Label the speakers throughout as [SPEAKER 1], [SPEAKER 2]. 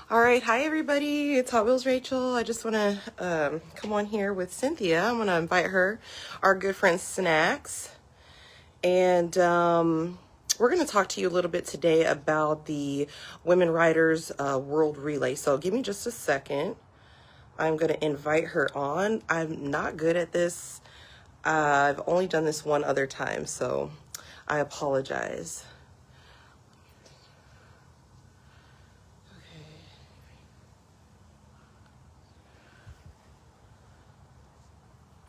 [SPEAKER 1] All right, hi everybody. It's Hot Wheels Rachel. I just want to come on here with Cynthia. I'm going to invite her, our good friend Snacks, and we're going to talk to you a little bit today about the Women Riders World Relay. So give me just a second. I'm going to invite her on. I'm not good at this. I've only done this one other time, so I apologize.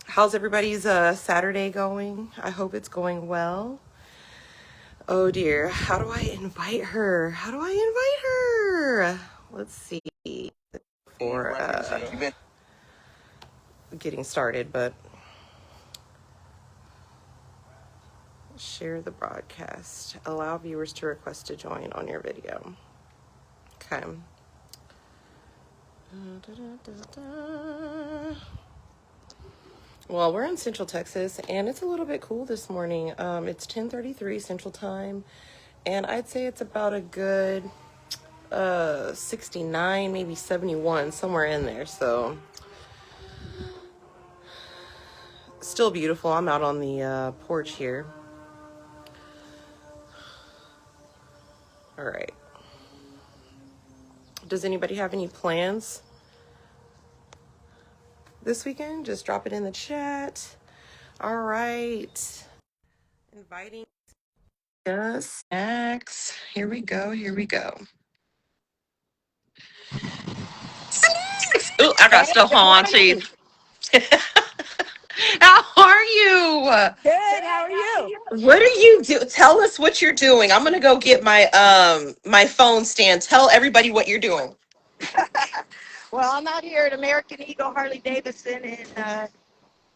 [SPEAKER 1] How's everybody's Saturday going? I hope it's going well. Oh dear, how do I invite her? How do I invite her? Let's see. For getting started, but share the broadcast. Allow viewers to request to join on your video. Okay. Well, we're in Central Texas, and it's a little bit cool this morning. It's 10:33 Central Time, and I'd say it's about a good 69, maybe 71, somewhere in there. So still beautiful. I'm out on the porch here. All right. Does anybody have any plans this weekend? Just drop it in the chat. All right. Inviting Snacks. Here we go. Here we go. Ooh, I got stuff on, Chief. How are you?
[SPEAKER 2] Good. How are you?
[SPEAKER 1] What are you do? Tell us what you're doing. I'm gonna go get my phone stand. Tell everybody what you're doing.
[SPEAKER 2] Well, I'm out here at American Eagle Harley Davidson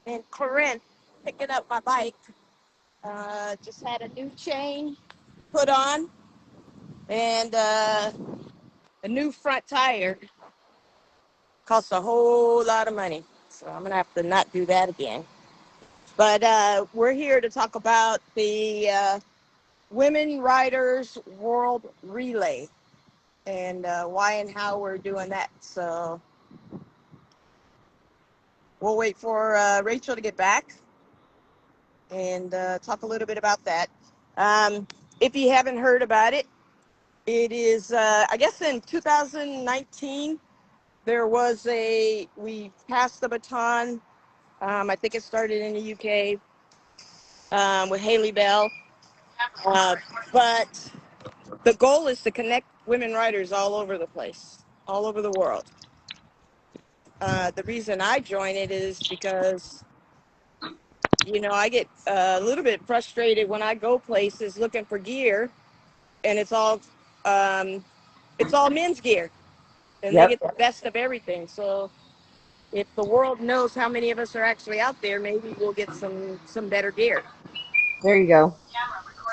[SPEAKER 2] in Corinth, picking up my bike. Just had a new chain put on and a new front tire. Costs a whole lot of money, so I'm gonna have to not do that again. But we're here to talk about the Women Riders World Relay and why and how we're doing that. So we'll wait for Rachel to get back and talk a little bit about that. If you haven't heard about it, it is, I guess in 2019, we passed the baton. I think it started in the UK with Haley Bell. But the goal is to connect women riders all over the place, all over the world. The reason I join it is because I get a little bit frustrated when I go places looking for gear, and um, it's all men's gear, and they
[SPEAKER 1] Yep.
[SPEAKER 2] get the best of everything. So if the world knows how many of us are actually out there, maybe we'll get some better gear.
[SPEAKER 3] There you go.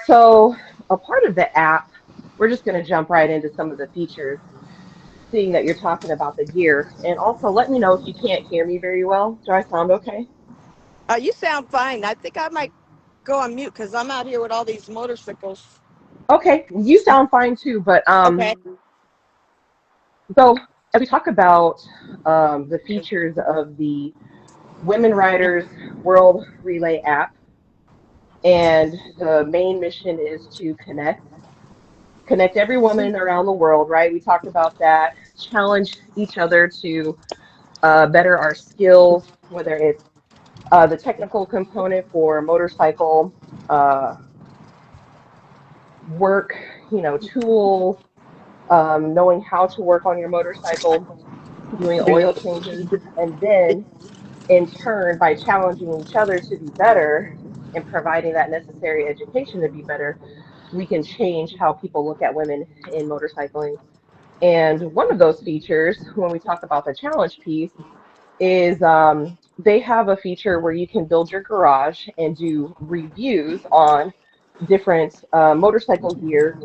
[SPEAKER 3] So, a part of the app, we're just going to jump right into some of the features, seeing that you're talking about the gear. And also, let me know if you can't hear me very well. Do I sound okay?
[SPEAKER 2] You sound fine. I think I might go on mute because I'm out here with all these motorcycles.
[SPEAKER 3] Okay, you sound fine too. But
[SPEAKER 2] Okay.
[SPEAKER 3] so as we talk about the features of the Women Riders World Relay app, and the main mission is to connect every woman around the world, right? We talked about that, challenge each other to better our skills, whether it's the technical component for motorcycle work, tools, knowing how to work on your motorcycle, doing oil changes, and then in turn, by challenging each other to be better and providing that necessary education to be better, we can change how people look at women in motorcycling. And one of those features, when we talk about the challenge piece, is they have a feature where you can build your garage and do reviews on different motorcycle gear.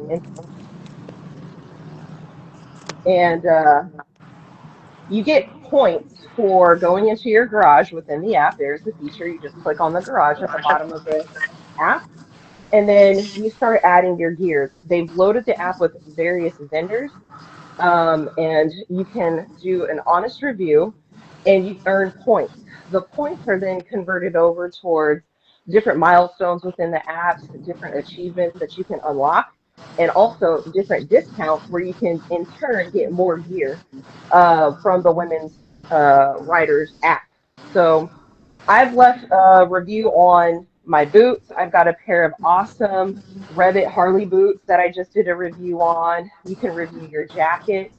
[SPEAKER 3] And you get points for going into your garage within the app. There's the feature. You just click on the garage at the bottom of the app, and then you start adding your gear. They've loaded the app with various vendors, And you can do an honest review and you earn points. The points are then converted over towards different milestones within the apps, different achievements that you can unlock, and also different discounts where you can in turn get more gear from the Women's Riders app. So I've left a review on my boots. I've got a pair of awesome Revit Harley boots that I just did a review on. You can review your jacket,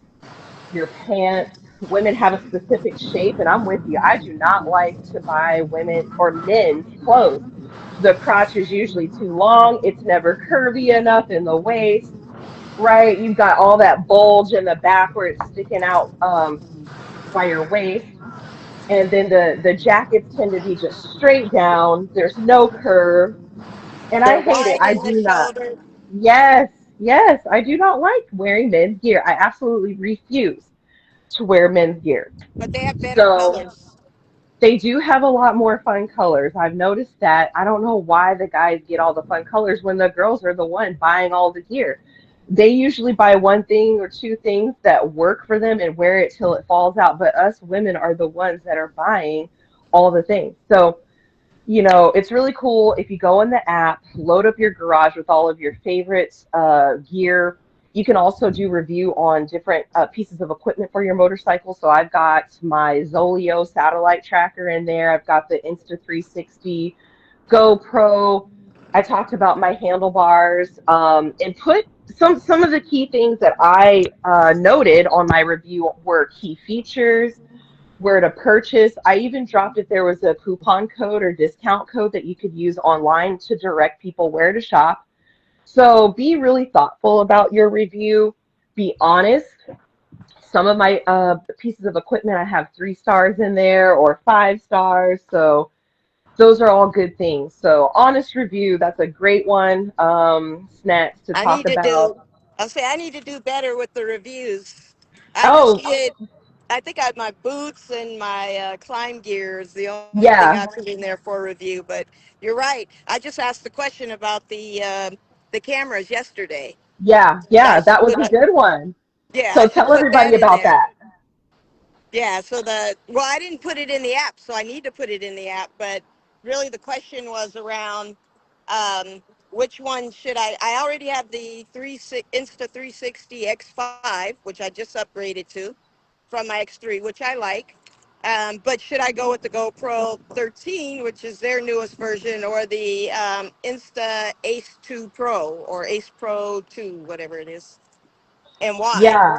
[SPEAKER 3] your pants. Women have a specific shape, and I'm with you. I do not like to buy women or men's clothes. The crotch is usually too long. It's never curvy enough in the waist, right? You've got all that bulge in the back where it's sticking out by your waist. And then the jackets tend to be just straight down. There's no curve. And I
[SPEAKER 2] They're
[SPEAKER 3] hate it.
[SPEAKER 2] wide
[SPEAKER 3] I
[SPEAKER 2] in the
[SPEAKER 3] do not.
[SPEAKER 2] shoulder,
[SPEAKER 3] Yes, yes. I do not like wearing men's gear. I absolutely refuse to wear men's gear.
[SPEAKER 2] but they have better
[SPEAKER 3] So
[SPEAKER 2] colors.
[SPEAKER 3] they do have a lot more fun colors. I've noticed that. I don't know why the guys get all the fun colors when the girls are the one buying all the gear. They usually buy one thing or two things that work for them and wear it till it falls out. But us women are the ones that are buying all the things. So it's really cool if you go in the app, load up your garage with all of your favorite gear. You can also do review on different pieces of equipment for your motorcycle. So I've got my Zoleo satellite tracker in there. I've got the Insta360 GoPro. I talked about my handlebars and put some of the key things that I noted on my review were key features, where to purchase. I even dropped if there was a coupon code or discount code that you could use online to direct people where to shop. So be really thoughtful about your review. Be honest. Some of my pieces of equipment, I have 3 stars in there or 5 stars. So those are all good things. So honest review, that's a great one. Snacks to
[SPEAKER 2] I
[SPEAKER 3] talk
[SPEAKER 2] need to do.
[SPEAKER 3] about.
[SPEAKER 2] I'll say I need to do better with the reviews. I just
[SPEAKER 3] Oh,
[SPEAKER 2] did. I think I had my boots and my climb gear is the only thing I
[SPEAKER 3] yeah,
[SPEAKER 2] put in there for review. But you're right. I just asked the question about the cameras yesterday.
[SPEAKER 3] yeah,
[SPEAKER 2] That's
[SPEAKER 3] that was a good one.
[SPEAKER 2] yeah. I
[SPEAKER 3] So
[SPEAKER 2] should
[SPEAKER 3] tell
[SPEAKER 2] put that
[SPEAKER 3] everybody
[SPEAKER 2] in
[SPEAKER 3] about
[SPEAKER 2] there.
[SPEAKER 3] that.
[SPEAKER 2] Yeah, so I didn't put it in the app, so I need to put it in the app. But really, the question was around um, which one should I already have the Insta 360 X5, which I just upgraded to from my X3, which I like. But should I go with the GoPro 13, which is their newest version, or the Insta Ace 2 Pro or Ace Pro 2, whatever it is, and why?
[SPEAKER 3] Yeah.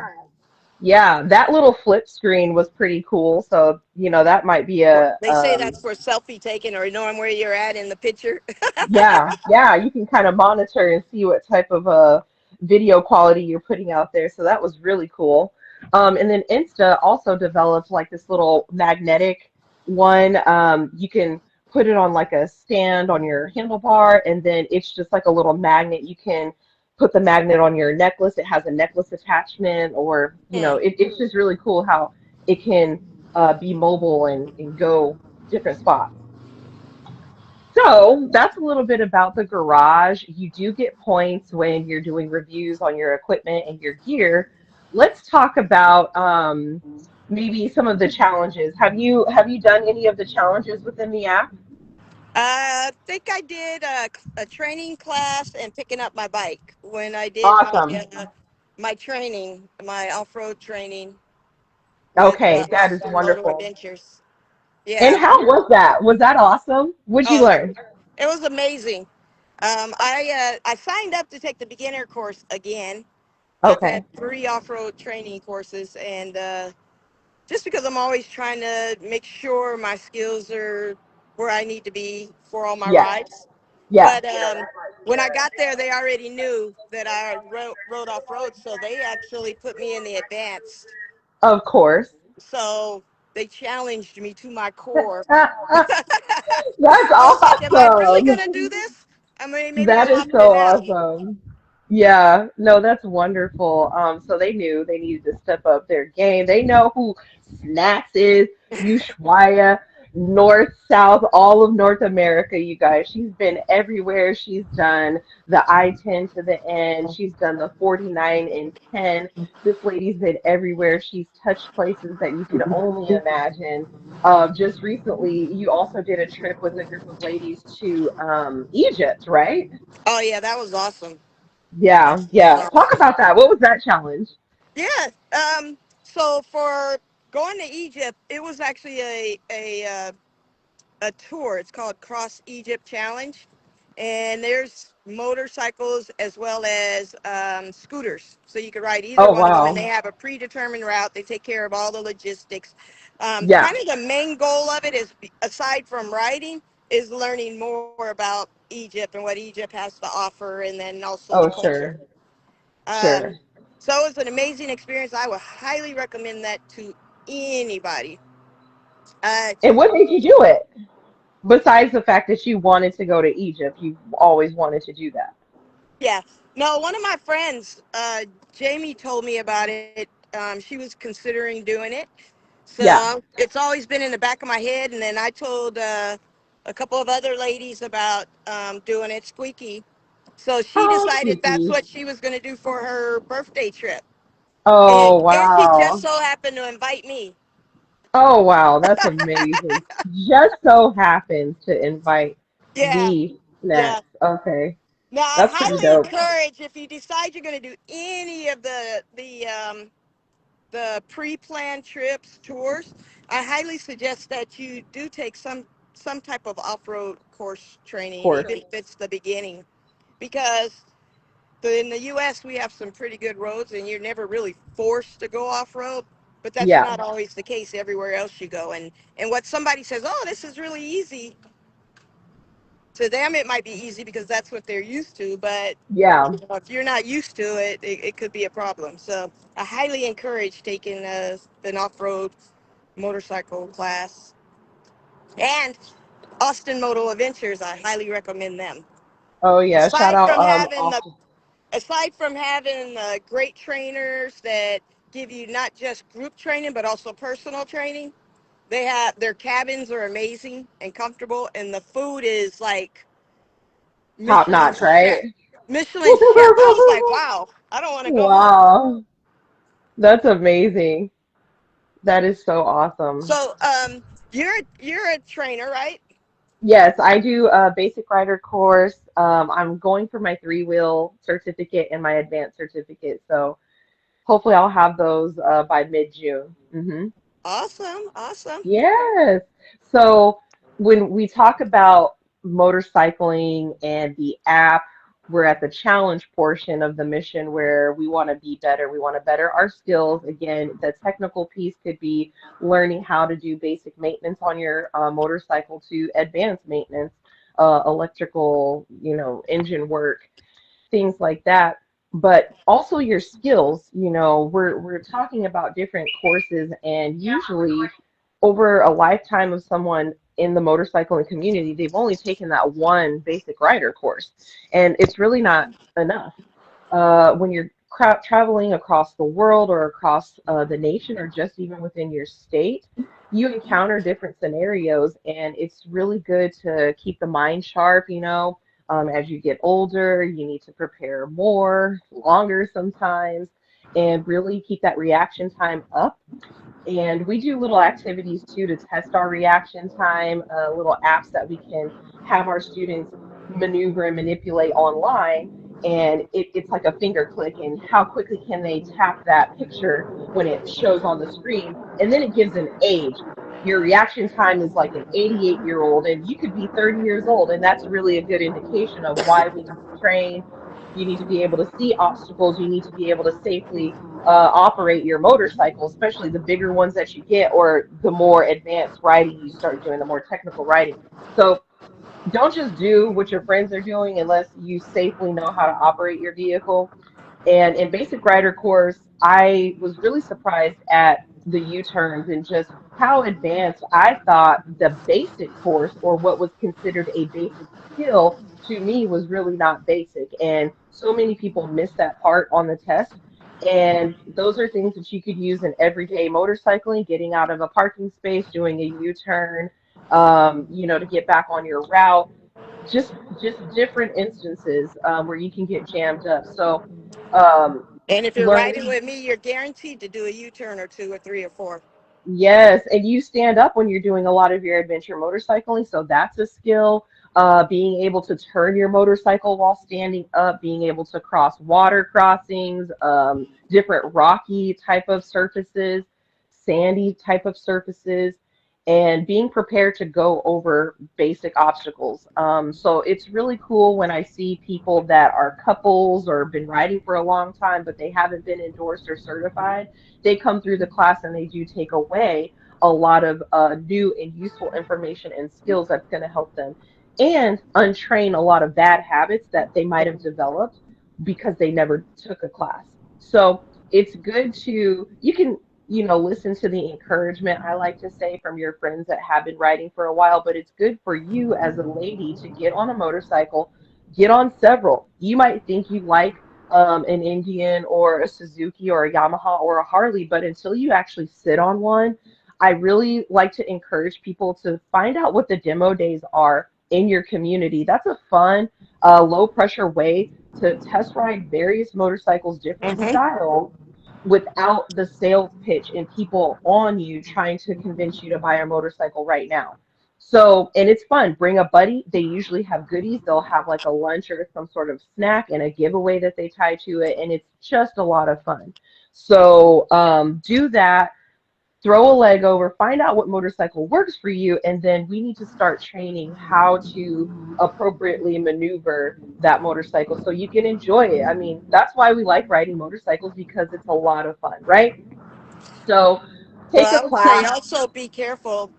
[SPEAKER 3] Yeah, that little flip screen was pretty cool. So, that might be a
[SPEAKER 2] They say that's for selfie taking or knowing where you're at in the picture.
[SPEAKER 3] yeah, you can kind of monitor and see what type of video quality you're putting out there. So that was really cool. And then Insta also developed like this little magnetic one. You can put it on like a stand on your handlebar, and then it's just like a little magnet. You can put the magnet on your necklace. It has a necklace attachment, or
[SPEAKER 2] Hmm.
[SPEAKER 3] it's just really cool how it can be mobile and go different spots. So that's a little bit about the garage. You do get points when you're doing reviews on your equipment and your gear. Let's talk about maybe some of the challenges. Have you done any of the challenges within the app?
[SPEAKER 2] I think I did a training class and picking up my bike when I did
[SPEAKER 3] Awesome.
[SPEAKER 2] my training, my off-road training with
[SPEAKER 3] Okay, that is
[SPEAKER 2] Awesome Moto
[SPEAKER 3] wonderful.
[SPEAKER 2] Adventures.
[SPEAKER 3] And
[SPEAKER 2] Yeah.
[SPEAKER 3] how was that? Was that awesome? What'd you
[SPEAKER 2] Oh,
[SPEAKER 3] learn?
[SPEAKER 2] it was amazing. I signed up to take the beginner course again. I've had
[SPEAKER 3] Okay.
[SPEAKER 2] 3 off-road training courses, and just because I'm always trying to make sure my skills are where I need to be for all my
[SPEAKER 3] Yes.
[SPEAKER 2] rides.
[SPEAKER 3] Yes.
[SPEAKER 2] But when I got there, they already knew that I rode off road, so they actually put me in the advanced.
[SPEAKER 3] Of course.
[SPEAKER 2] So they challenged me to my core.
[SPEAKER 3] That's
[SPEAKER 2] I was like, "Am I really gonna
[SPEAKER 3] awesome.
[SPEAKER 2] do this? I mean, maybe
[SPEAKER 3] That
[SPEAKER 2] I'll
[SPEAKER 3] is
[SPEAKER 2] hop in
[SPEAKER 3] so
[SPEAKER 2] an alley."
[SPEAKER 3] awesome. Yeah, no, that's wonderful. So they knew they needed to step up their game. They know who Snacks is, Ushuaia. North, South, all of North America, you guys. She's been everywhere. She's done the I-10 to the end. She's done the 49 and 10. This lady's been everywhere. She's touched places that you could only imagine. Just recently, you also did a trip with a group of ladies to Egypt, right?
[SPEAKER 2] Oh yeah, that was awesome.
[SPEAKER 3] Yeah, yeah. Talk about that. What was that challenge?
[SPEAKER 2] Yeah. So for going to Egypt, it was actually a tour. It's called Cross Egypt Challenge, and there's motorcycles as well as scooters. So you can ride either
[SPEAKER 3] Oh,
[SPEAKER 2] one of them, and they
[SPEAKER 3] wow.
[SPEAKER 2] have a predetermined route. They take care of all the logistics.
[SPEAKER 3] Yeah.
[SPEAKER 2] Kind of the main goal of it is, aside from riding, is learning more about Egypt and what Egypt has to offer, and then also the
[SPEAKER 3] Oh,
[SPEAKER 2] culture.
[SPEAKER 3] sure.
[SPEAKER 2] Um,
[SPEAKER 3] Sure.
[SPEAKER 2] so it was an amazing experience. I would highly recommend that to anybody. Uh,
[SPEAKER 3] And what made you do it? Besides the fact that you wanted to go to Egypt, you always wanted to do that.
[SPEAKER 2] Yeah. No, one of my friends, Jamie, told me about it. She was considering doing it.
[SPEAKER 3] Yeah.
[SPEAKER 2] So it's always been in the back of my head. And then I told a couple of other ladies about doing it, Squeaky. So she
[SPEAKER 3] Oh,
[SPEAKER 2] decided that's
[SPEAKER 3] squeaky.
[SPEAKER 2] what she was going to do for her birthday trip.
[SPEAKER 3] Oh,
[SPEAKER 2] And she just
[SPEAKER 3] wow.
[SPEAKER 2] so happened to invite me.
[SPEAKER 3] Oh, wow. That's amazing. Just so happens to invite
[SPEAKER 2] Yeah.
[SPEAKER 3] the
[SPEAKER 2] Yeah.
[SPEAKER 3] snacks. Okay.
[SPEAKER 2] Now, I
[SPEAKER 3] That's pretty
[SPEAKER 2] highly
[SPEAKER 3] dope.
[SPEAKER 2] encourage if you decide you're going to do any of the pre-planned trips, tours, I highly suggest that you do take some type of off-road course training,
[SPEAKER 3] Course.
[SPEAKER 2] even if it's the beginning, because in the U.S. we have some pretty good roads, and you're never really forced to go off-road. But that's
[SPEAKER 3] Yeah.
[SPEAKER 2] not always the case everywhere else you go. And what somebody says, oh, this is really easy, to them it might be easy because that's what they're used to. But
[SPEAKER 3] Yeah.
[SPEAKER 2] if you're not used to it, it could be a problem. So I highly encourage taking an off-road motorcycle class. And Austin Moto Adventures, I highly recommend them.
[SPEAKER 3] Oh, yeah. Shout
[SPEAKER 2] Aside
[SPEAKER 3] out
[SPEAKER 2] from having the
[SPEAKER 3] Austin.
[SPEAKER 2] aside from having great trainers that give you not just group training but also personal training, their cabins are amazing and comfortable, and the food is like
[SPEAKER 3] Top
[SPEAKER 2] Michelin
[SPEAKER 3] notch,
[SPEAKER 2] chef.
[SPEAKER 3] right?
[SPEAKER 2] Michelin chef. I was like, wow, I don't want to go home.
[SPEAKER 3] Wow. That's amazing. That is so awesome.
[SPEAKER 2] So, you're a trainer, right?
[SPEAKER 3] Yes, I do a basic rider course. I'm going for my three-wheel certificate and my advanced certificate. So hopefully I'll have those by mid-June.
[SPEAKER 2] Awesome, awesome.
[SPEAKER 3] Yes. So when we talk about motorcycling and the app, we're at the challenge portion of the mission where we want to be better. We want to better our skills. Again, the technical piece could be learning how to do basic maintenance on your motorcycle to advanced maintenance, electrical, engine work, things like that. But also your skills, we're talking about different courses, and usually over a lifetime of someone in the motorcycling community, they've only taken that one basic rider course, and it's really not enough. When you're traveling across the world or across the nation or just even within your state, you encounter different scenarios, and it's really good to keep the mind sharp. As you get older, you need to prepare more, longer sometimes, and really keep that reaction time up. And we do little activities too to test our reaction time, little apps that we can have our students maneuver and manipulate online. And it's like a finger click, and how quickly can they tap that picture when it shows on the screen. And then it gives an age. Your reaction time is like an 88-year-old, and you could be 30 years old. And that's really a good indication of why we need to train. You need to be able to see obstacles. You need to be able to safely operate your motorcycle, especially the bigger ones that you get, or the more advanced riding you start doing, the more technical riding. So don't just do what your friends are doing unless you safely know how to operate your vehicle. And in basic rider course, I was really surprised at the U-turns and just how advanced I thought the basic course, or what was considered a basic skill, to me was really not basic. And so many people miss that part on the test. And those are things that you could use in everyday motorcycling, getting out of a parking space, doing a U-turn, to get back on your route. Just different instances where you can get jammed up. So um,
[SPEAKER 2] And if you're riding
[SPEAKER 3] learning.
[SPEAKER 2] with me, you're guaranteed to do a U-turn or two or three or four.
[SPEAKER 3] Yes, and you stand up when you're doing a lot of your adventure motorcycling, so that's a skill. Being able to turn your motorcycle while standing up, being able to cross water crossings, different rocky type of surfaces, sandy type of surfaces, and being prepared to go over basic obstacles. So it's really cool when I see people that are couples or been riding for a long time, but they haven't been endorsed or certified. They come through the class and they do take away a lot of new and useful information and skills that's going to help them and untrain a lot of bad habits that they might have developed because they never took a class. So it's good to, you can, listen to the encouragement, I like to say, from your friends that have been riding for a while, but it's good for you as a lady to get on a motorcycle, get on several. You might think you like an Indian or a Suzuki or a Yamaha or a Harley, but until you actually sit on one, I really like to encourage people to find out what the demo days are in your community. That's a fun, low pressure way to test ride various motorcycles, different
[SPEAKER 2] Mm-hmm.
[SPEAKER 3] styles, without the sales pitch and people on you trying to convince you to buy a motorcycle right now. So, and it's fun. Bring a buddy. They usually have goodies. They'll have like a lunch or some sort of snack and a giveaway that they tie to it. And it's just a lot of fun. So, do that, throw a leg over, find out what motorcycle works for you. And then we need to start training how to appropriately maneuver that motorcycle so you can enjoy it. I mean, that's why we like riding motorcycles because it's a lot of fun, right? So, take a
[SPEAKER 2] Well, I would say
[SPEAKER 3] class.
[SPEAKER 2] also be careful.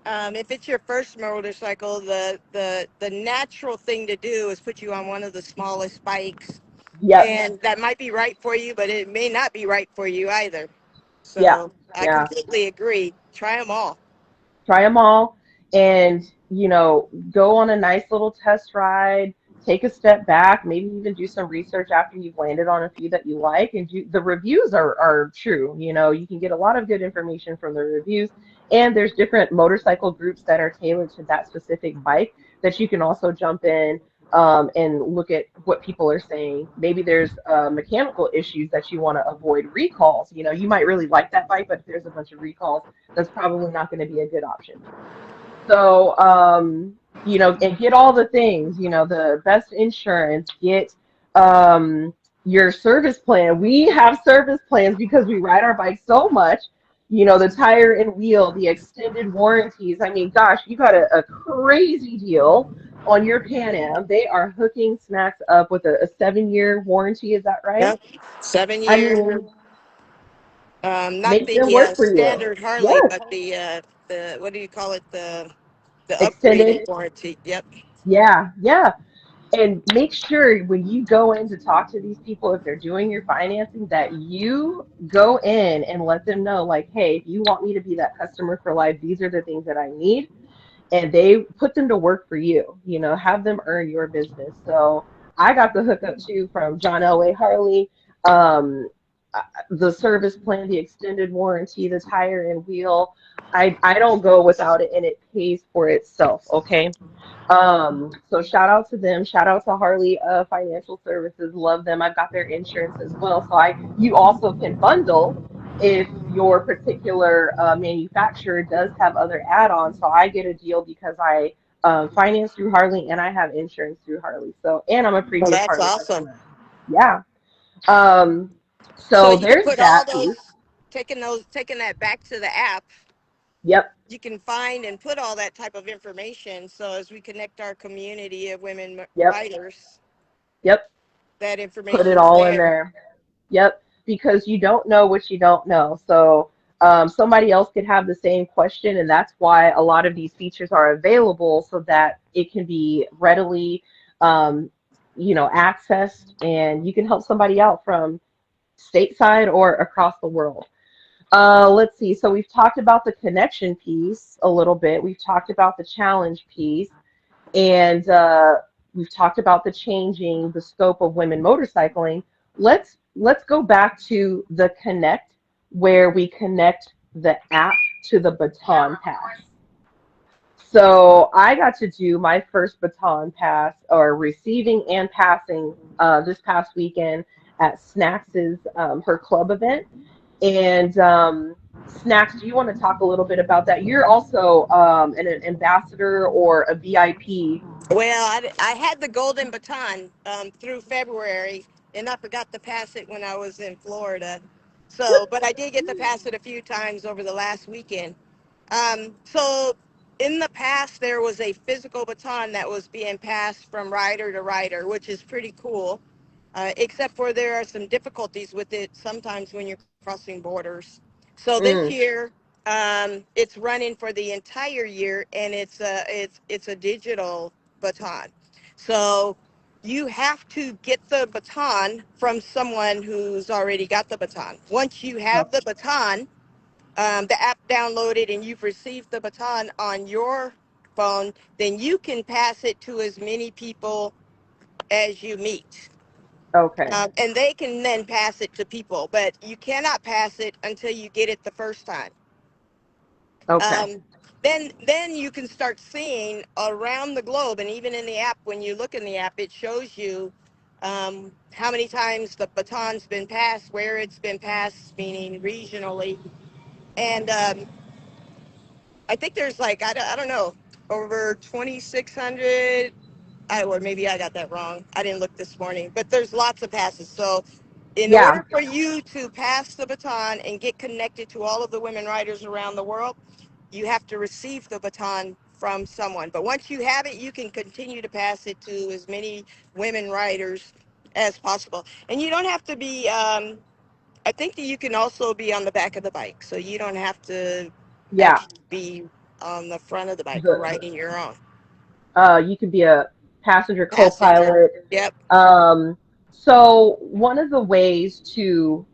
[SPEAKER 2] If it's your first motorcycle, the natural thing to do is put you on one of the smallest bikes,
[SPEAKER 3] Yep.
[SPEAKER 2] and that might be right for you, but it may not be right for you either.
[SPEAKER 3] Yeah.
[SPEAKER 2] So I
[SPEAKER 3] Yeah.
[SPEAKER 2] completely agree. Try them all.
[SPEAKER 3] Try them all, and go on a nice little test ride, take a step back, maybe even do some research after you've landed on a few that you like, and the reviews are true. You can get a lot of good information from the reviews, and there's different motorcycle groups that are tailored to that specific bike that you can also jump in, and look at what people are saying. Maybe there's mechanical issues that you want to avoid, recalls. You might really like that bike, but if there's a bunch of recalls, that's probably not going to be a good option. So, and get all the things, the best insurance, get your service plan. We have service plans because we ride our bikes so much. The tire and wheel, the extended warranties. I mean, gosh, you got a crazy deal on your Pan Am. They are hooking Snacks up with a 7-year warranty. Is that right?
[SPEAKER 2] Yep. seven
[SPEAKER 3] I
[SPEAKER 2] year.
[SPEAKER 3] mean,
[SPEAKER 2] Not
[SPEAKER 3] make
[SPEAKER 2] the
[SPEAKER 3] them work for you.
[SPEAKER 2] standard Harley,
[SPEAKER 3] Yes,
[SPEAKER 2] but the what do you call it? The
[SPEAKER 3] extended.
[SPEAKER 2] upgraded warranty. Yep.
[SPEAKER 3] Yeah, yeah. And make sure when you go in to talk to these people, if they're doing your financing, that you go in and let them know, like, hey, if you want me to be that customer for life, these are the things that I need. And they put them to work for you, have them earn your business. So I got the hookup too from John Elway Harley. Um, the service plan, the extended warranty, the tire and wheel. I don't go without it, and it pays for itself. Okay. So shout out to them. Shout out to Harley Financial Services. Love them. I've got their insurance as well. So you also can bundle if your particular manufacturer does have other add-ons. So I get a deal because I finance through Harley and I have insurance through Harley. So, and I'm a
[SPEAKER 2] Well,
[SPEAKER 3] previous
[SPEAKER 2] that's
[SPEAKER 3] Harley
[SPEAKER 2] awesome.
[SPEAKER 3] customer. Yeah. Um,
[SPEAKER 2] So
[SPEAKER 3] so
[SPEAKER 2] you can
[SPEAKER 3] there's
[SPEAKER 2] put all
[SPEAKER 3] that piece.
[SPEAKER 2] those, taking that back to the app.
[SPEAKER 3] Yep.
[SPEAKER 2] You can find and put all that type of information. So as we connect our community of women
[SPEAKER 3] Yep.
[SPEAKER 2] riders,
[SPEAKER 3] Yep.
[SPEAKER 2] that
[SPEAKER 3] Put it
[SPEAKER 2] information's
[SPEAKER 3] all in
[SPEAKER 2] there.
[SPEAKER 3] there. Yep, because you don't know what you don't know. So somebody else could have the same question, and that's why a lot of these features are available so that it can be readily, um, accessed, and you can help somebody out from stateside or across the world. Let's see. So we've talked about the connection piece a little bit. We've talked about the challenge piece, and we've talked about the changing the scope of women motorcycling. Let's go back to the connect, where we connect the app to the baton pass. So I got to do my first baton pass, or receiving and passing, this past weekend at Snacks's, her club event. And Snacks, do you want to talk a little bit about that? You're also an ambassador or a VIP.
[SPEAKER 2] Well, I had the golden baton through February, and I forgot to pass it when I was in Florida. So, but I did get to pass it a few times over the last weekend. So, in the past, there was a physical baton that was being passed from rider to rider, which is pretty cool. Except for there are some difficulties with it sometimes when you're crossing borders. So this
[SPEAKER 3] Mm,
[SPEAKER 2] year, it's running for the entire year, and it's a digital baton. So you have to get the baton from someone who's already got the baton. Once you have the baton, the app downloaded, and you've received the baton on your phone, then you can pass it to as many people as you meet.
[SPEAKER 3] okay,
[SPEAKER 2] And they can then pass it to people, but you cannot pass it until you get it the first time.
[SPEAKER 3] okay,
[SPEAKER 2] Um, then you can start seeing around the globe, and even in the app, when you look in the app, it shows you how many times the baton's been passed, where it's been passed, meaning regionally. And I think there's like, I don't know, over 2,600. Or maybe I got that wrong. I didn't look this morning, but there's lots of passes. So in
[SPEAKER 3] yeah,
[SPEAKER 2] order for you to pass the baton and get connected to all of the women riders around the world, you have to receive the baton from someone. But once you have it, you can continue to pass it to as many women riders as possible. And you don't have to be, I think that you can also be on the back of the bike. So you don't have to
[SPEAKER 3] yeah.
[SPEAKER 2] actually be on the front of the bike or
[SPEAKER 3] The
[SPEAKER 2] riding your own
[SPEAKER 3] You can be a passenger
[SPEAKER 2] passenger.
[SPEAKER 3] co-pilot.
[SPEAKER 2] Yep.
[SPEAKER 3] Um, so one of the ways to,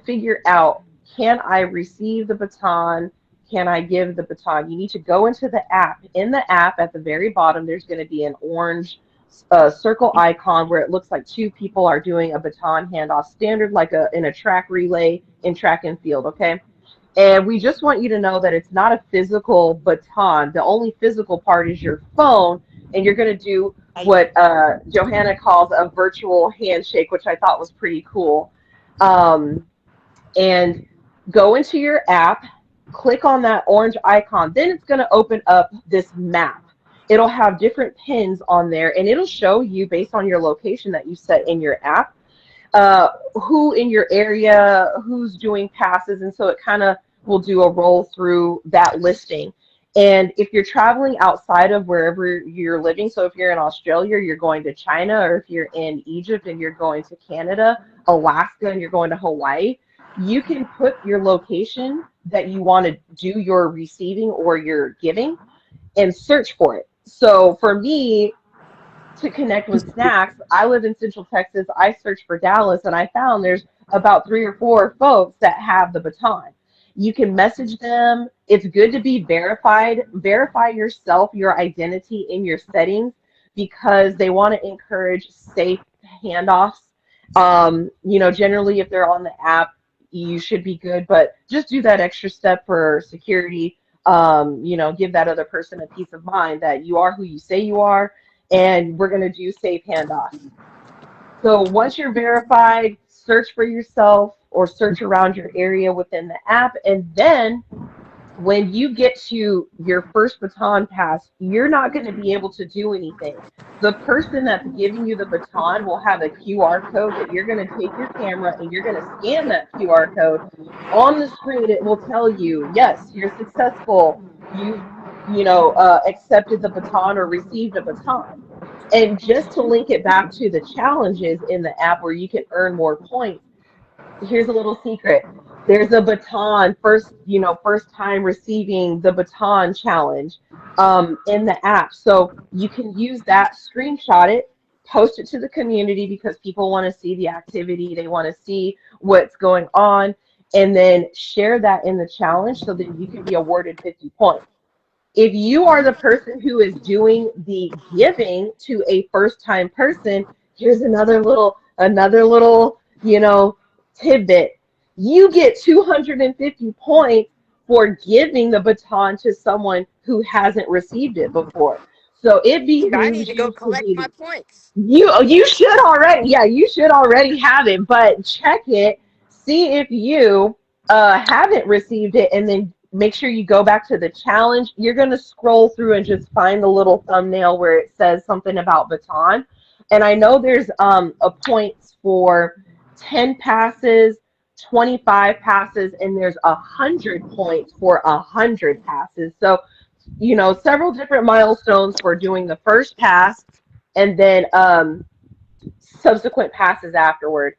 [SPEAKER 3] figure out, can I receive the baton? Can I give the baton? You need to go into the app. In the app, at the very bottom, there's going to be an orange circle icon where it looks like two people are doing a baton handoff, standard like in a track relay in track and field. Okay. And we just want you to know that it's not a physical baton. The only physical part is your phone, and you're going to do what Johanna calls a virtual handshake, which I thought was pretty cool. Um, and go into your app, click on that orange icon. Then it's going to open up this map. It'll have different pins on there, and it'll show you based on your location that you set in your app, who in your area, who's doing passes, and so it kind of will do a roll through that listing. And if you're traveling outside of wherever you're living, so if you're in Australia, you're going to China, or if you're in Egypt and you're going to Canada, Alaska, and you're going to Hawaii, you can put your location that you want to do your receiving or your giving and search for it. So for me, to connect with Snacks, I live in Central Texas. I searched for Dallas, and I found there's about 3 or 4 folks that have the baton. You can message them. It's good to be verified. Verify yourself, your identity in your settings, because they want to encourage safe handoffs. Generally, if they're on the app, you should be good, but just do that extra step for security. Give that other person a peace of mind that you are who you say you are, and we're going to do safe handoffs. So once you're verified, search for yourself or search around your area within the app. And then when you get to your first baton pass, you're not going to be able to do anything. The person that's giving you the baton will have a QR code that you're going to take your camera and you're going to scan that QR code. On the screen, it will tell you, yes, you're successful. You've, accepted the baton or received a baton. And just to link it back to the challenges in the app where you can earn more points, here's a little secret. There's a baton first time receiving the baton challenge in the app. So you can use that, screenshot it, post it to the community because people want to see the activity. They want to see what's going on, and then share that in the challenge so that you can be awarded 50 points. If you are the person who is doing the giving to a first time person, here's another little tidbit. You get 250 points for giving the baton to someone who hasn't received it before. So it
[SPEAKER 2] I need
[SPEAKER 3] behooves
[SPEAKER 2] to go
[SPEAKER 3] you to
[SPEAKER 2] collect my
[SPEAKER 3] be
[SPEAKER 2] points.
[SPEAKER 3] you should already, yeah, you should already have it, but check it, see if you haven't received it, and then make sure you go back to the challenge. You're going to scroll through and just find the little thumbnail where it says something about baton. And I know there's a points for 10 passes, 25 passes, and there's 100 points for 100 passes. So several different milestones for doing the first pass, and then subsequent passes afterward.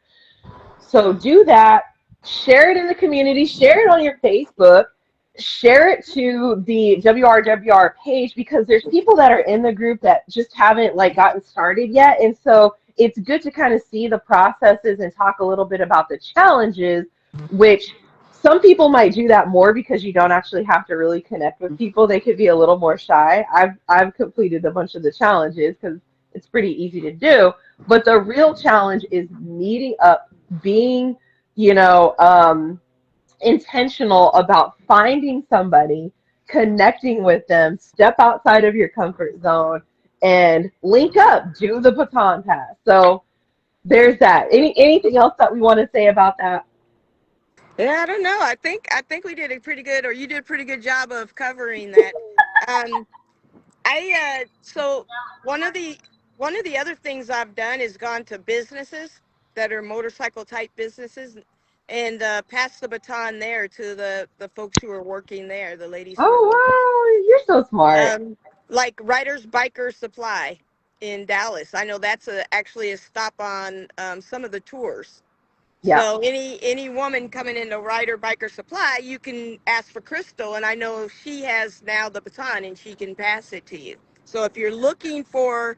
[SPEAKER 3] So do that. Share it in the community. Share it on your Facebook. Share it to the WRWR page, because there's people that are in the group that just haven't like gotten started yet. And so it's good to kind of see the processes and talk a little bit about the challenges, which some people might do that more because you don't actually have to really connect with people. They could be a little more shy. I've completed a bunch of the challenges because it's pretty easy to do. But the real challenge is meeting up, being, you know, intentional about finding somebody, connecting with them, step outside of your comfort zone, and link up, do the baton pass. So there's that. Anything else that we want to say about that?
[SPEAKER 2] Yeah, I don't know. I think we did a pretty good, or you did a pretty good job of covering that. Um, so one of the one of the other things I've done is gone to businesses that are motorcycle type businesses, and passed the baton there to the folks who are working there, the ladies who are
[SPEAKER 3] Oh
[SPEAKER 2] working.
[SPEAKER 3] wow, you're so smart.
[SPEAKER 2] Um, like Riders Biker Supply in Dallas. I know that's actually a stop on some of the tours.
[SPEAKER 3] Yeah.
[SPEAKER 2] So any woman coming into Rider Biker Supply, you can ask for Crystal, and I know she has now the baton, and she can pass it to you. So if you're looking for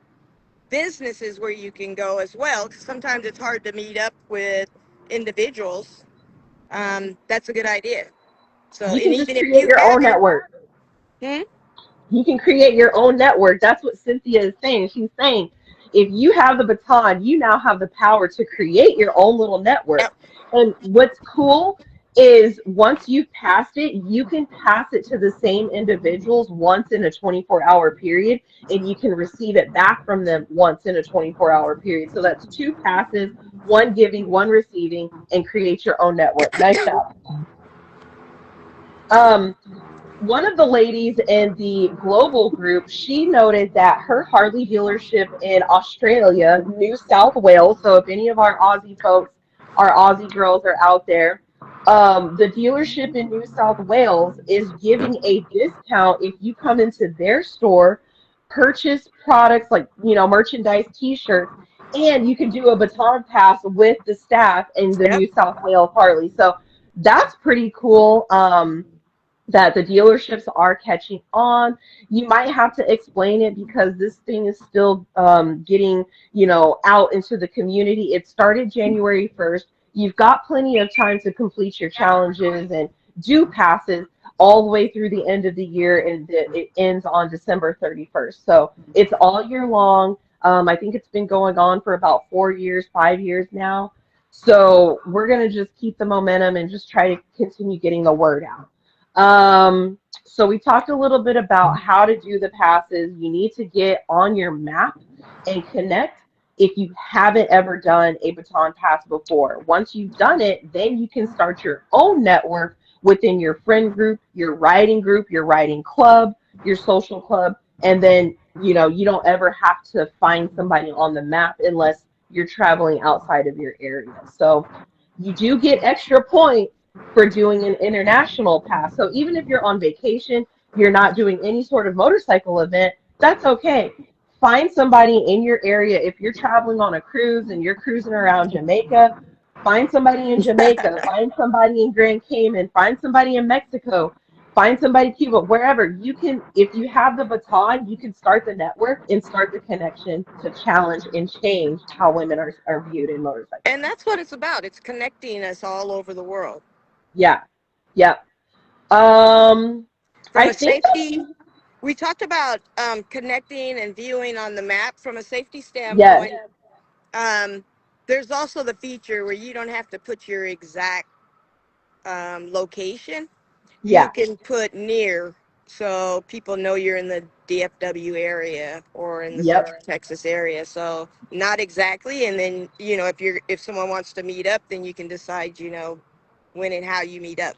[SPEAKER 2] businesses where you can go as well, because sometimes it's hard to meet up with individuals, that's a good idea. So,
[SPEAKER 3] You
[SPEAKER 2] and
[SPEAKER 3] can just
[SPEAKER 2] even if
[SPEAKER 3] create
[SPEAKER 2] you
[SPEAKER 3] your own
[SPEAKER 2] haven't,
[SPEAKER 3] network.
[SPEAKER 2] hmm?
[SPEAKER 3] You can create your own network. That's what Cynthia is saying. She's saying if you have the baton, you now have the power to create your own little network.
[SPEAKER 2] Yep.
[SPEAKER 3] And what's cool is once you've passed it, you can pass it to the same individuals once in a 24-hour period, and you can receive it back from them once in a 24-hour period. So that's two passes, one giving, one receiving, and create your own network. Nice job. Um, One of the ladies in the global group, she noted that her Harley dealership in Australia, New South Wales, so if any of our Aussie folks, our Aussie girls are out there, the dealership in New South Wales is giving a discount if you come into their store, purchase products like, merchandise, t-shirts, and you can do a baton pass with the staff in the
[SPEAKER 2] Yep.
[SPEAKER 3] New South Wales Harley. So that's pretty cool. That the dealerships are catching on. You might have to explain it because this thing is still getting, out into the community. It started January 1st. You've got plenty of time to complete your challenges and do passes all the way through the end of the year, and it ends on December 31st. So it's all year long. I think it's been going on for about 4 years, 5 years now. So we're going to just keep the momentum and just try to continue getting the word out. So we talked a little bit about how to do the passes. You need to get on your map and connect if you haven't ever done a baton pass before. Once you've done it, then you can start your own network within your friend group, your riding club, your social club, and then you don't ever have to find somebody on the map unless you're traveling outside of your area. So you do get extra points for doing an international pass. So even if you're on vacation, you're not doing any sort of motorcycle event, that's okay. Find somebody in your area. If you're traveling on a cruise and you're cruising around Jamaica, find somebody in Jamaica, find somebody in Grand Cayman, find somebody in Mexico, find somebody in Cuba, wherever you can. If you have the baton, you can start the network and start the connection to challenge and change how women are viewed in motorcycling.
[SPEAKER 2] And that's what it's about. It's connecting us all over the world.
[SPEAKER 3] Yeah. Yeah. Um,
[SPEAKER 2] From
[SPEAKER 3] I
[SPEAKER 2] a
[SPEAKER 3] think
[SPEAKER 2] safety, we talked about connecting and viewing on the map. From a safety
[SPEAKER 3] yes.
[SPEAKER 2] standpoint, um, there's also the feature where you don't have to put your exact location. you
[SPEAKER 3] Yeah.
[SPEAKER 2] can put near, so people know you're in the DFW area or in the
[SPEAKER 3] Yep.
[SPEAKER 2] Central Texas area. So not exactly, and then if someone wants to meet up, then you can decide when and how you meet up.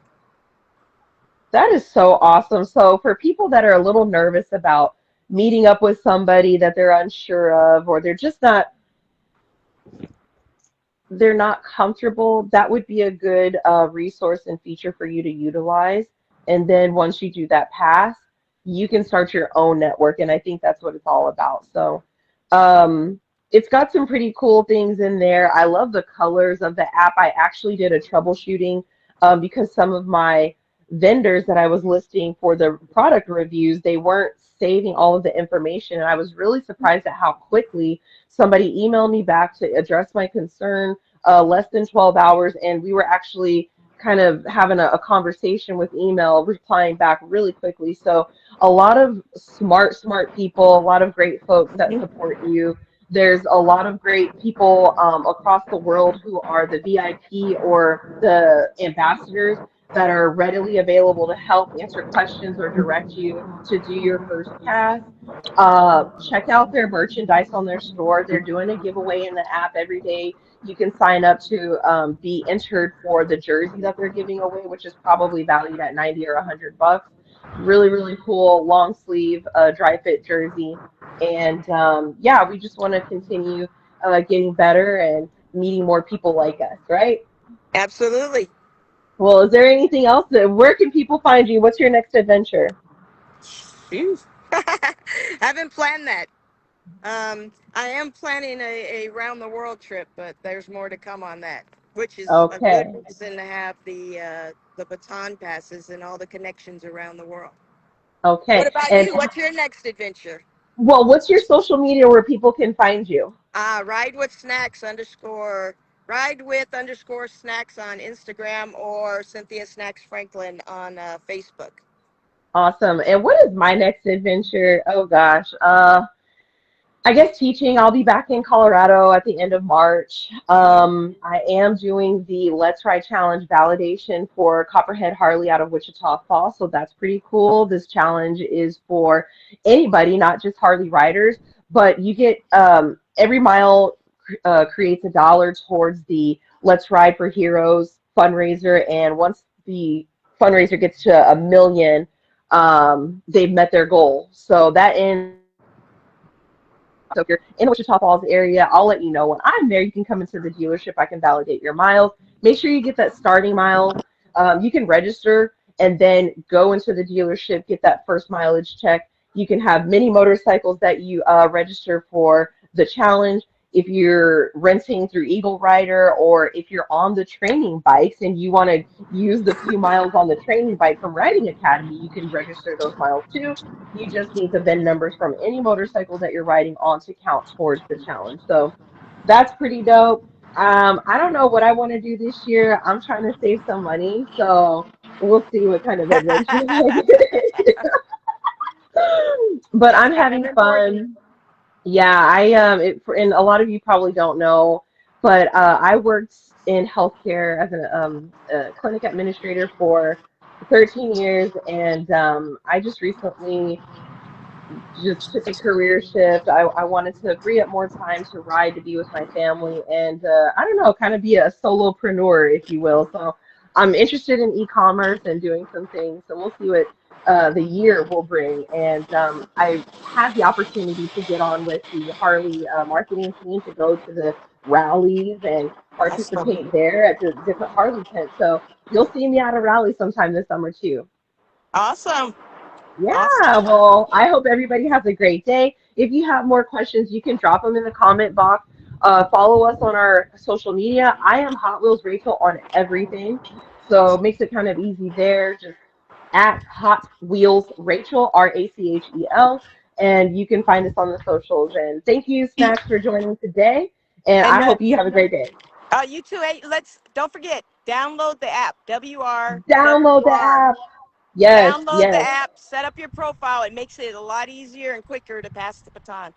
[SPEAKER 3] That is so awesome. So for people that are a little nervous about meeting up with somebody that they're unsure of, or they're not comfortable, that would be a good resource and feature for you to utilize. And then once you do that pass, you can start your own network. And I think that's what it's all about. So it's got some pretty cool things in there. I love the colors of the app. I actually did a troubleshooting because some of my vendors that I was listing for the product reviews, they weren't saving all of the information. And I was really surprised at how quickly somebody emailed me back to address my concern, less than 12 hours, and we were actually kind of having a conversation with email, replying back really quickly. So a lot of smart people, a lot of great folks that support you. There's a lot of great people across the world who are the VIP or the ambassadors that are readily available to help answer questions or direct you to do your first pass. Check out their merchandise on their store. They're doing a giveaway in the app every day. You can sign up to be entered for the jersey that they're giving away, which is probably valued at 90 or $100. Really, really cool long sleeve dry fit jersey. And yeah, we just want to continue getting better and meeting more people like us, right?
[SPEAKER 2] Absolutely.
[SPEAKER 3] Well, is there anything else where can people find you? What's your next adventure?
[SPEAKER 2] Phew. Haven't planned that. I am planning a round the world trip, but there's more to come on that, which is a good
[SPEAKER 3] Okay.
[SPEAKER 2] reason to have the baton passes and all the connections around the world. What
[SPEAKER 3] Okay.
[SPEAKER 2] about
[SPEAKER 3] And
[SPEAKER 2] you? What's your next adventure?
[SPEAKER 3] well, what's your social media where people can find you?
[SPEAKER 2] Ride with snacks underscore ride with underscore snacks on Instagram or Cynthia Snacks Franklin on Facebook.
[SPEAKER 3] Awesome. And what is my next adventure? Oh gosh. I guess teaching. I'll be back in Colorado at the end of March. I am doing the Let's Ride Challenge validation for Copperhead Harley out of Wichita Falls, so that's pretty cool. This challenge is for anybody, not just Harley riders, but you get every mile creates $1 towards the Let's Ride for Heroes fundraiser, and once the fundraiser gets to 1 million, they've met their goal. So that ends. So if you're in the Wichita Falls area, I'll let you know when I'm there. You can come into the dealership. I can validate your miles. Make sure you get that starting mile. You can register and then go into the dealership, get that first mileage check. You can have many motorcycles that you register for the challenge. If you're renting through Eagle Rider or if you're on the training bikes and you want to use the few miles on the training bike from Riding Academy, you can register those miles too. You just need the VIN numbers from any motorcycle that you're riding on to count towards the challenge. So that's pretty dope. I don't know what I want to do this year. I'm trying to save some money, so we'll see what kind of adventures I get. But
[SPEAKER 2] That's
[SPEAKER 3] I'm
[SPEAKER 2] kind of
[SPEAKER 3] having
[SPEAKER 2] important.
[SPEAKER 3] fun. Yeah, and a lot of you probably don't know, but I worked in healthcare as a clinic administrator for 13 years, and I just recently just took a career shift. I wanted to free up more time to ride to be with my family and I don't know, kind of be a solopreneur, if you will. So I'm interested in e-commerce and doing some things. So we'll see what the year will bring. And I had the opportunity to get on with the Harley marketing team to go to the rallies and
[SPEAKER 2] Awesome.
[SPEAKER 3] participate there at the different Harley tents. So you'll see me at a rally sometime this summer too.
[SPEAKER 2] Awesome. Awesome.
[SPEAKER 3] Yeah, well, I hope everybody has a great day. If you have more questions, you can drop them in the comment box. Follow us on our social media. I am Hot Wheels Rachel on everything, so it makes it kind of easy there. Just at Hot Wheels Rachel, Rachel, and you can find us on the socials. And thank you, Snacks, for joining today. And
[SPEAKER 2] And
[SPEAKER 3] I hope you have a great day.
[SPEAKER 2] you too. Hey, let's don't forget download the app
[SPEAKER 3] Download the
[SPEAKER 2] WRWR.
[SPEAKER 3] app. Yes,
[SPEAKER 2] Download the
[SPEAKER 3] yes.
[SPEAKER 2] app. Set up your profile. It makes it a lot easier and quicker to pass the baton.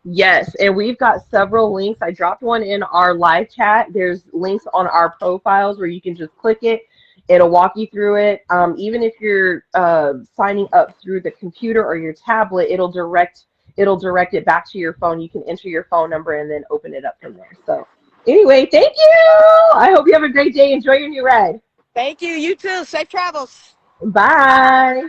[SPEAKER 3] Yes, and we've got several links. I dropped one in our live chat. There's links on our profiles where you can just click it It'll walk you through it. Even if you're signing up through the computer or your tablet, it'll direct it back to your phone. You can enter your phone number and then open it up from there. So anyway, thank you. I hope you have a great day. Enjoy your new ride.
[SPEAKER 2] Thank you. You too. Safe travels.
[SPEAKER 3] Bye.